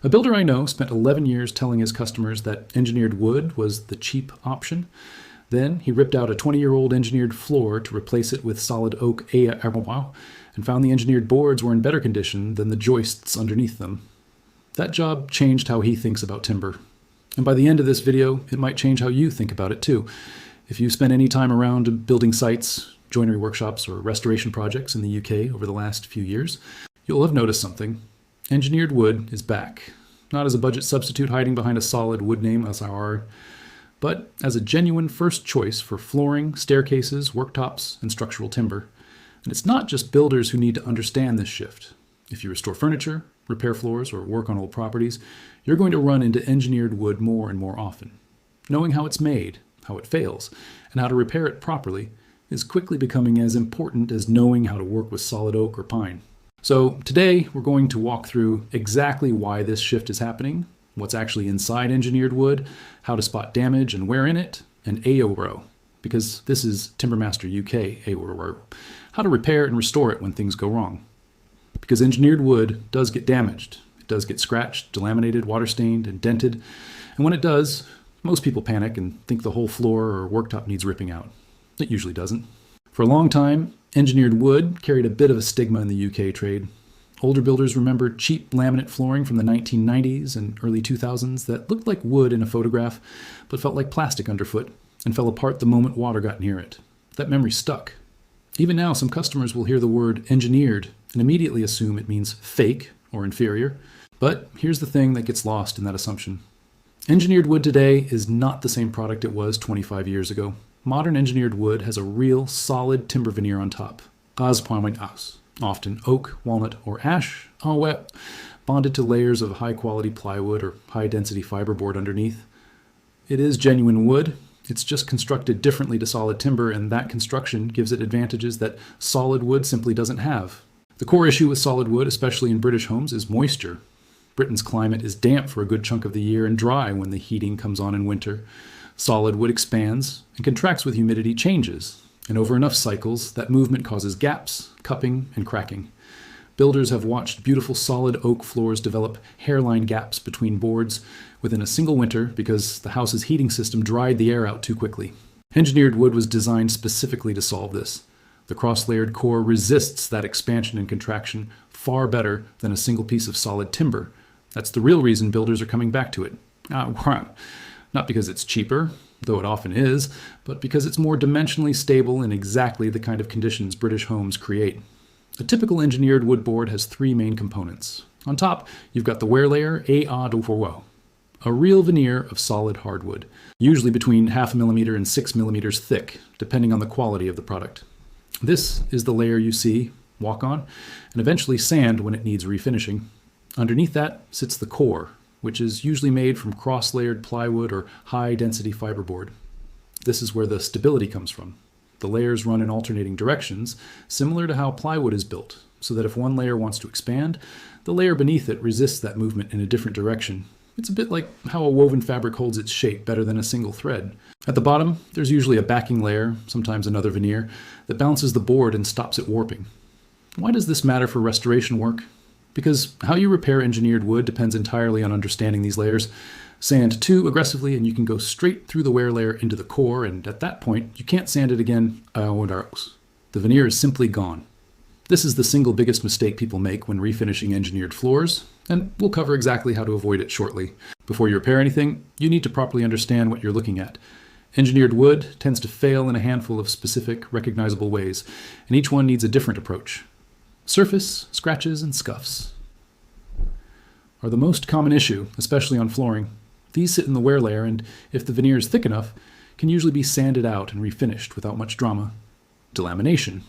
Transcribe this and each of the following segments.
A builder I know spent 11 years telling his customers that engineered wood was the cheap option. Then he ripped out a 20-year-old engineered floor to replace it with solid oak and found the engineered boards were in better condition than the joists underneath them. That job changed how he thinks about timber. And by the end of this video, it might change how you think about it too. If you spent any time around building sites, joinery workshops, or restoration projects in the UK over the last few years, you'll have noticed something. Engineered wood is back. Not as a budget substitute hiding behind a solid wood name SRR, but as a genuine first choice for flooring, staircases, worktops, and structural timber. And it's not just builders who need to understand this shift. If you restore furniture, repair floors, or work on old properties, you're going to run into engineered wood more and more often. Knowing how it's made, how it fails, and how to repair it properly is quickly becoming as important as knowing how to work with solid oak or pine. So today we're going to walk through exactly why this shift is happening, what's actually inside engineered wood, how to spot damage and wear in it, and AORO, because this is Timbermaster UK AORO, how to repair and restore it when things go wrong. Because engineered wood does get damaged. It does get scratched, delaminated, water stained, and dented. And when it does, most people panic and think the whole floor or worktop needs ripping out. It usually doesn't. For a long time, engineered wood carried a bit of a stigma in the UK trade. Older builders remember cheap laminate flooring from the 1990s and early 2000s that looked like wood in a photograph, but felt like plastic underfoot and fell apart the moment water got near it. That memory stuck. Even now, some customers will hear the word engineered and immediately assume it means fake or inferior. But here's the thing that gets lost in that assumption. Engineered wood today is not the same product it was 25 years ago. Modern engineered wood has a real solid timber veneer on top. Often oak, walnut, or ash, bonded to layers of high-quality plywood or high-density fiberboard underneath. It is genuine wood. It's just constructed differently to solid timber, and that construction gives it advantages that solid wood simply doesn't have. The core issue with solid wood, especially in British homes, is moisture. Britain's climate is damp for a good chunk of the year and dry when the heating comes on in winter. Solid wood expands and contracts with humidity changes, and over enough cycles, that movement causes gaps, cupping, and cracking. Builders have watched beautiful solid oak floors develop hairline gaps between boards within a single winter because the house's heating system dried the air out too quickly. Engineered wood was designed specifically to solve this. The cross-layered core resists that expansion and contraction far better than a single piece of solid timber. That's the real reason builders are coming back to it. Not because it's cheaper, though it often is, but because it's more dimensionally stable in exactly the kind of conditions British homes create. A typical engineered wood board has three main components. On top, you've got the wear layer, a real veneer of solid hardwood, usually between 0.5 millimeter and 6 millimeters thick, depending on the quality of the product. This is the layer you see, walk on, and eventually sand when it needs refinishing. Underneath that sits the core, which is usually made from cross-layered plywood or high-density fiberboard. This is where the stability comes from. The layers run in alternating directions, similar to how plywood is built, so that if one layer wants to expand, the layer beneath it resists that movement in a different direction. It's a bit like how a woven fabric holds its shape better than a single thread. At the bottom, there's usually a backing layer, sometimes another veneer, that balances the board and stops it warping. Why does this matter for restoration work? Because how you repair engineered wood depends entirely on understanding these layers. Sand too aggressively and you can go straight through the wear layer into the core, and at that point, you can't sand it again. The veneer is simply gone. This is the single biggest mistake people make when refinishing engineered floors, and we'll cover exactly how to avoid it shortly. Before you repair anything, you need to properly understand what you're looking at. Engineered wood tends to fail in a handful of specific, recognizable ways, and each one needs a different approach. Surface, scratches, and scuffs are the most common issue, especially on flooring. These sit in the wear layer, and if the veneer is thick enough, can usually be sanded out and refinished without much drama. Delamination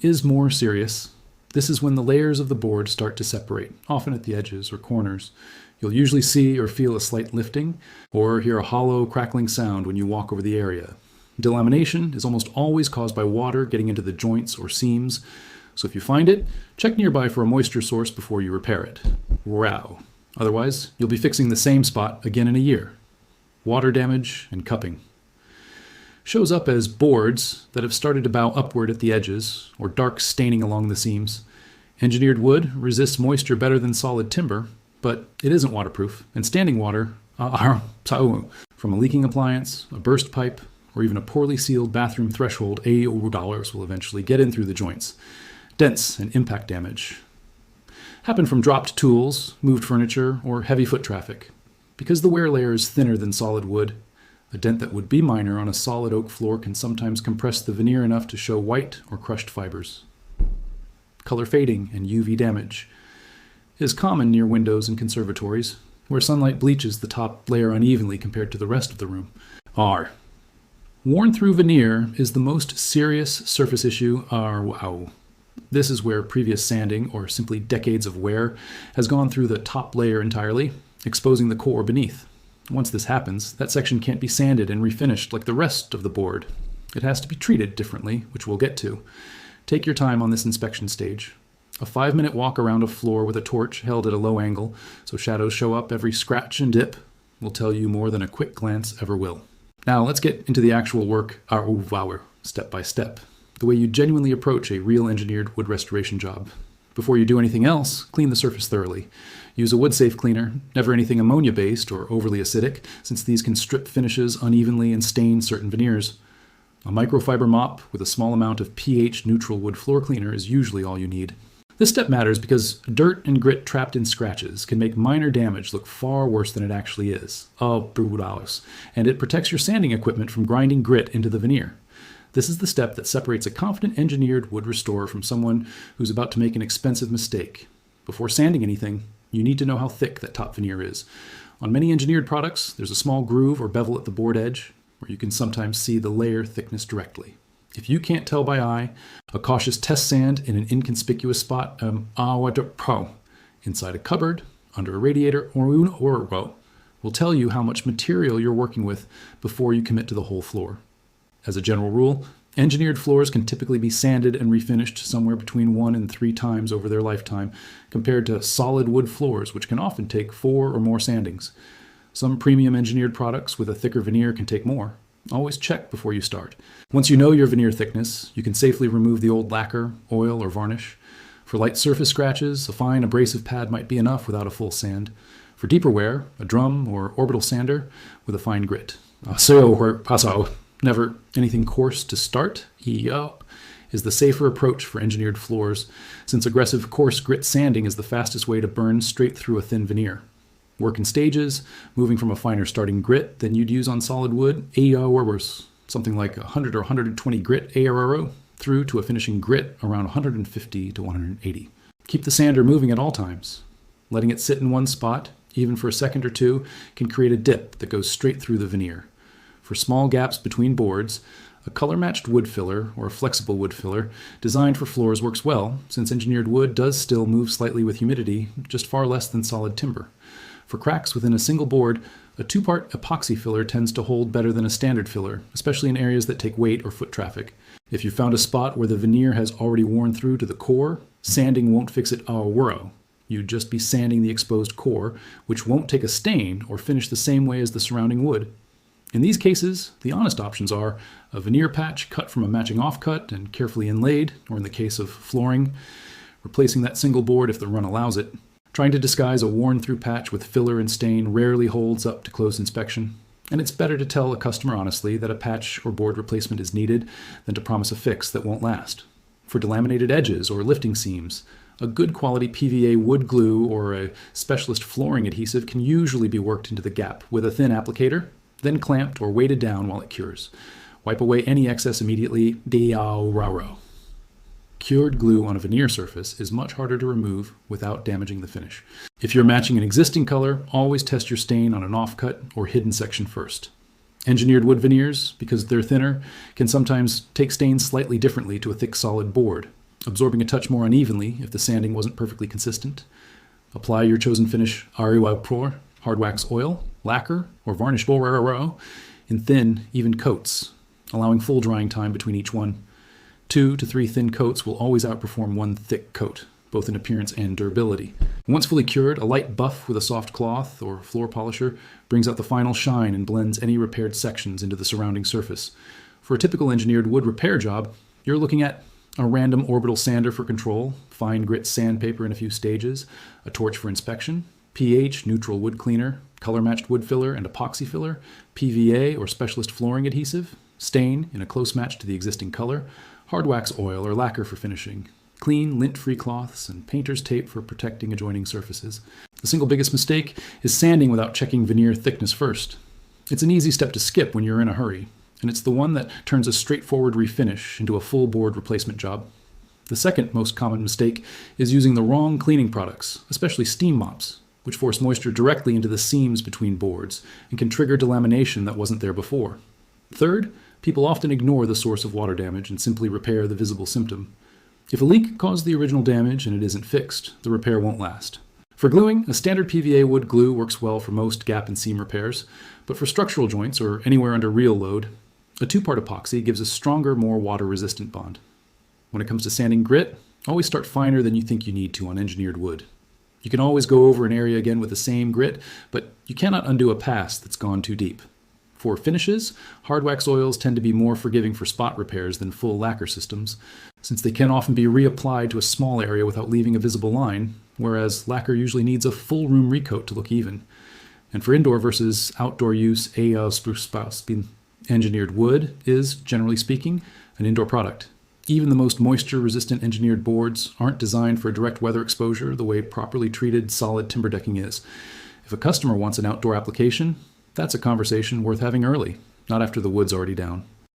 is more serious. This is when the layers of the board start to separate, often at the edges or corners. You'll usually see or feel a slight lifting, or hear a hollow, crackling sound when you walk over the area. Delamination is almost always caused by water getting into the joints or seams, so if you find it, check nearby for a moisture source before you repair it. Otherwise, you'll be fixing the same spot again in a year. Water damage and cupping. Shows up as boards that have started to bow upward at the edges, or dark staining along the seams. Engineered wood resists moisture better than solid timber, but it isn't waterproof, and standing water from a leaking appliance, a burst pipe, or even a poorly sealed bathroom threshold $80 will eventually get in through the joints. Dents and impact damage happen from dropped tools, moved furniture, or heavy foot traffic. Because the wear layer is thinner than solid wood, a dent that would be minor on a solid oak floor can sometimes compress the veneer enough to show white or crushed fibers. Color fading and UV damage is common near windows in conservatories, where sunlight bleaches the top layer unevenly compared to the rest of the room. Worn-through veneer is the most serious surface issue. This is where previous sanding, or simply decades of wear, has gone through the top layer entirely, exposing the core beneath. Once this happens, that section can't be sanded and refinished like the rest of the board. It has to be treated differently, which we'll get to. Take your time on this inspection stage. A 5-minute walk around a floor with a torch held at a low angle, so shadows show up every scratch and dip, will tell you more than a quick glance ever will. Now let's get into the actual work, step by step, the way you genuinely approach a real engineered wood restoration job. Before you do anything else, clean the surface thoroughly. Use a wood-safe cleaner, never anything ammonia-based or overly acidic, since these can strip finishes unevenly and stain certain veneers. A microfiber mop with a small amount of pH-neutral wood floor cleaner is usually all you need. This step matters because dirt and grit trapped in scratches can make minor damage look far worse than it actually is. And it protects your sanding equipment from grinding grit into the veneer. This is the step that separates a confident engineered wood restorer from someone who's about to make an expensive mistake. Before sanding anything, you need to know how thick that top veneer is. On many engineered products, there's a small groove or bevel at the board edge, where you can sometimes see the layer thickness directly. If you can't tell by eye, a cautious test sand in an inconspicuous spot, inside a cupboard, under a radiator, or will tell you how much material you're working with before you commit to the whole floor. As a general rule, engineered floors can typically be sanded and refinished somewhere between 1 and 3 times over their lifetime, compared to solid wood floors, which can often take 4 or more sandings. Some premium engineered products with a thicker veneer can take more. Always check before you start. Once you know your veneer thickness, you can safely remove the old lacquer, oil, or varnish. For light surface scratches, a fine abrasive pad might be enough without a full sand. For deeper wear, a drum or orbital sander with a fine grit. Never anything coarse to start, is the safer approach for engineered floors, since aggressive coarse grit sanding is the fastest way to burn straight through a thin veneer. Work in stages, moving from a finer starting grit than you'd use on solid wood, something like 100 or 120 grit through to a finishing grit around 150 to 180. Keep the sander moving at all times. Letting it sit in one spot, even for a second or two, can create a dip that goes straight through the veneer. For small gaps between boards, a color-matched wood filler or a flexible wood filler designed for floors works well, since engineered wood does still move slightly with humidity, just far less than solid timber. For cracks within a single board, a 2-part epoxy filler tends to hold better than a standard filler, especially in areas that take weight or foot traffic. If you found a spot where the veneer has already worn through to the core, sanding won't fix it You'd just be sanding the exposed core, which won't take a stain or finish the same way as the surrounding wood. In these cases, the honest options are a veneer patch cut from a matching offcut and carefully inlaid, or in the case of flooring, replacing that single board if the run allows it. Trying to disguise a worn-through patch with filler and stain rarely holds up to close inspection, and it's better to tell a customer honestly that a patch or board replacement is needed than to promise a fix that won't last. For delaminated edges or lifting seams, a good quality PVA wood glue or a specialist flooring adhesive can usually be worked into the gap with a thin applicator, then clamped or weighted down while it cures. Wipe away any excess immediately. Cured glue on a veneer surface is much harder to remove without damaging the finish. If you're matching an existing color, always test your stain on an offcut or hidden section first. Engineered wood veneers, because they're thinner, can sometimes take stains slightly differently to a thick solid board, absorbing a touch more unevenly if the sanding wasn't perfectly consistent. Apply your chosen finish hard wax oil, lacquer, or varnished in thin, even coats, allowing full drying time between each one. 2 to 3 thin coats will always outperform 1 thick coat, both in appearance and durability. Once fully cured, a light buff with a soft cloth or floor polisher brings out the final shine and blends any repaired sections into the surrounding surface. For a typical engineered wood repair job, you're looking at a random orbital sander for control, fine grit sandpaper in a few stages, a torch for inspection, pH, neutral wood cleaner, color-matched wood filler and epoxy filler, PVA or specialist flooring adhesive, stain in a close match to the existing color, hard wax oil or lacquer for finishing, clean, lint-free cloths, and painter's tape for protecting adjoining surfaces. The single biggest mistake is sanding without checking veneer thickness first. It's an easy step to skip when you're in a hurry, and it's the one that turns a straightforward refinish into a full board replacement job. The second most common mistake is using the wrong cleaning products, especially steam mops, which force moisture directly into the seams between boards and can trigger delamination that wasn't there before. Third, people often ignore the source of water damage and simply repair the visible symptom. If a leak caused the original damage and it isn't fixed, the repair won't last. For gluing, a standard PVA wood glue works well for most gap and seam repairs, but for structural joints or anywhere under real load, a two-part epoxy gives a stronger, more water-resistant bond. When it comes to sanding grit, always start finer than you think you need to on engineered wood. You can always go over an area again with the same grit, but you cannot undo a pass that's gone too deep. For finishes, hard wax oils tend to be more forgiving for spot repairs than full lacquer systems, since they can often be reapplied to a small area without leaving a visible line, whereas lacquer usually needs a full room recoat to look even. And for indoor versus outdoor use, engineered wood is, generally speaking, an indoor product. Even the most moisture-resistant engineered boards aren't designed for direct weather exposure the way properly treated solid timber decking is. If a customer wants an outdoor application, that's a conversation worth having early, not after the wood's already down.